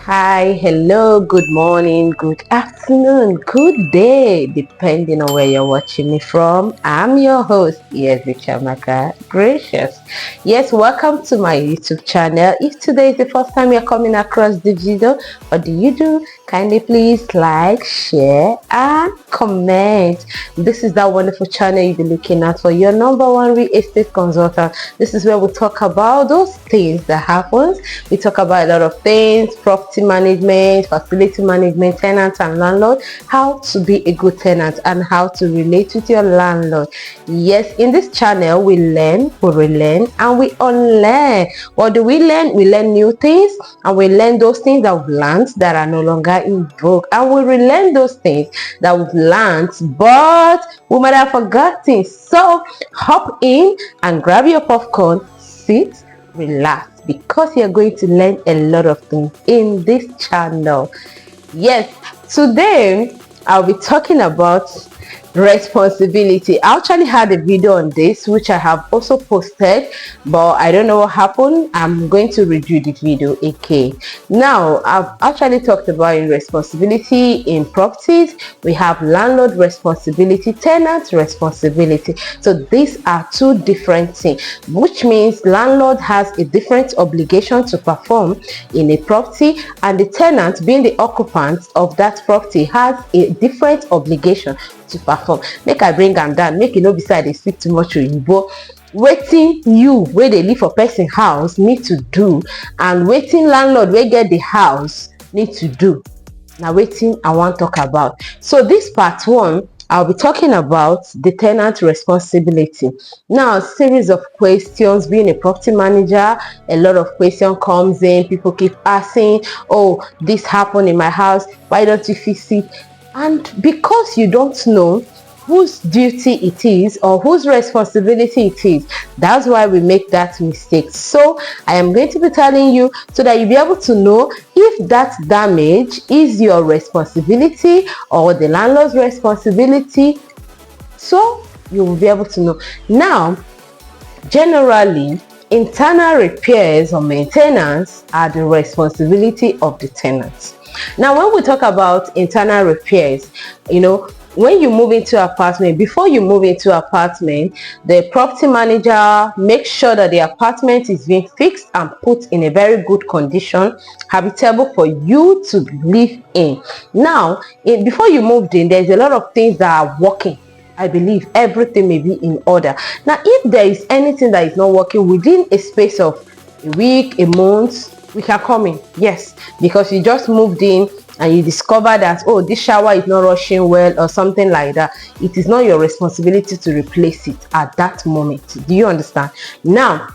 Hi, hello, good morning, good afternoon, good day, depending on where you're watching me from. I'm your host, Chamaka Gracious. Yes, welcome to my YouTube channel. If today is the first time you're coming across the video, what do? Kindly please like, share, and comment. This is that wonderful channel you'll be looking at for your number one real estate consultant. This is where we talk about those things that happens. We talk about a lot of things: property management, facility management, tenant and landlord, how to be a good tenant, and how to relate with your landlord. Yes, in this channel we learn, we relearn, and we unlearn. What do we learn? We learn new things, and we learn those things that we've learned that are no longer in vogue, and we relearn those things that we've learned but we might have forgotten. So hop in and grab your popcorn, sit, relax, because you're going to learn a lot of things in this channel. Yes, today I'll be talking about responsibility. I actually had a video on this which I have also posted, but I don't know what happened. I'm going to redo the video again. Now, I've actually talked about in responsibility in properties. We have landlord responsibility, tenant responsibility. So these are two different things, which means landlord has a different obligation to perform in a property, and the tenant, being the occupant of that property, has a different obligation to perform. Make I bring am down, make e no be say I dey speak too much oyinbo. Wetin you wey dey live for person house need to do, and wetin landlord wey get the house need to do, na wetin I wan talk about. So this part one, I'll be talking about the tenant responsibility. Now, series of questions. Being a property manager, a lot of questions comes in. People keep asking, oh, this happened in my house, why don't you fix it? And because you don't know whose duty it is or whose responsibility it is, that's why we make that mistake. So I am going to be telling you so that you'll be able to know if that damage is your responsibility or the landlord's responsibility, so you will be able to know. Now, generally, internal repairs or maintenance are the responsibility of the tenants. Now, when we talk about internal repairs, when you move into apartment, before you move into apartment, the property manager makes sure that the apartment is being fixed and put in a very good condition, habitable for you to live in. Now, before you moved in, there's a lot of things that are working. I believe everything may be in order. Now, if there is anything that is not working within a space of a week, a month, we can come in. Yes, because you just moved in and you discover that, oh, this shower is not rushing well or something like that. It is not your responsibility to replace it at that moment. Do you understand? Now,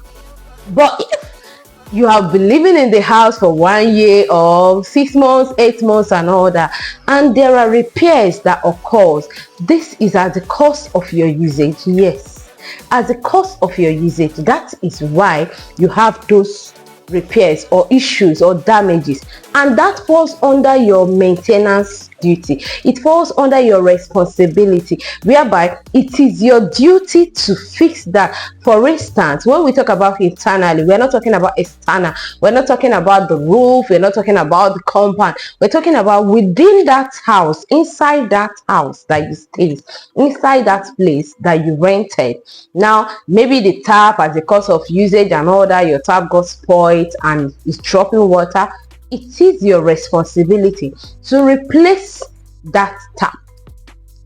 but if you have been living in the house for 1 year or 6 months, 8 months and all that, and there are repairs that occurs, this is at the cost of your usage. Yes, at the cost of your usage. That is why you have those repairs or issues or damages, and that falls under your maintenance duty. It falls under your responsibility, whereby it is your duty to fix that. For instance, when we talk about internally, we're not talking about external. We're not talking about the roof, we're not talking about the compound. We're talking about within that house, inside that house that you stay, inside that place that you rented. Now, maybe the tap, as a cause of usage and all that, your tap got spoiled and is dropping water. It is your responsibility to replace that tap.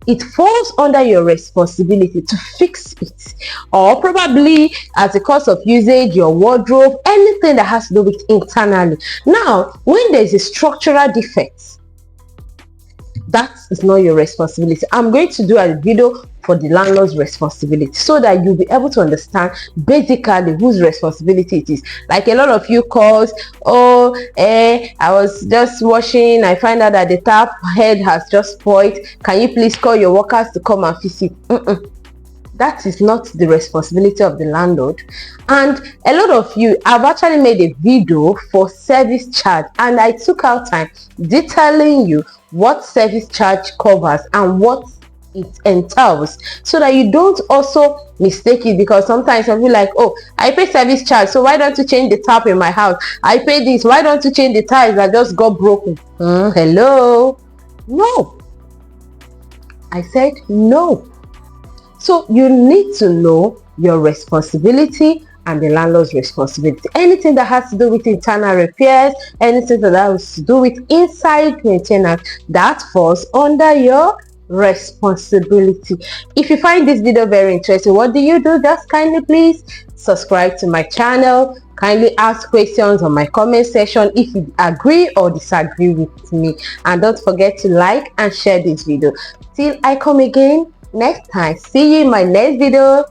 It falls under your responsibility to fix it. Or probably as a cause of usage, your wardrobe, anything that has to do with internally. Now, when there's a structural defect, that is not your responsibility. I'm going to do a video for the landlord's responsibility so that you'll be able to understand basically whose responsibility it is. Like a lot of you calls, I was just washing, I find out that the tap head has just spoiled, can you please call your workers to come and fix it? That is not the responsibility of the landlord. And a lot of you, I've actually made a video for service charge, and I took out time detailing you what service charge covers and what it entails, so that you don't also mistake it. Because sometimes I feel like, oh, I pay service charge, so why don't you change the tap in my house? I pay this, why don't you change the tiles that just got broken? Hello? No, I said no. So you need to know your responsibility and the landlord's responsibility. Anything that has to do with internal repairs, anything that has to do with inside maintenance, that falls under your responsibility. If you find this video very interesting, what do? Just kindly please subscribe to my channel. Kindly ask questions on my comment section if you agree or disagree with me, and don't forget to like and share this video. Till I come again next time, see you in my next video.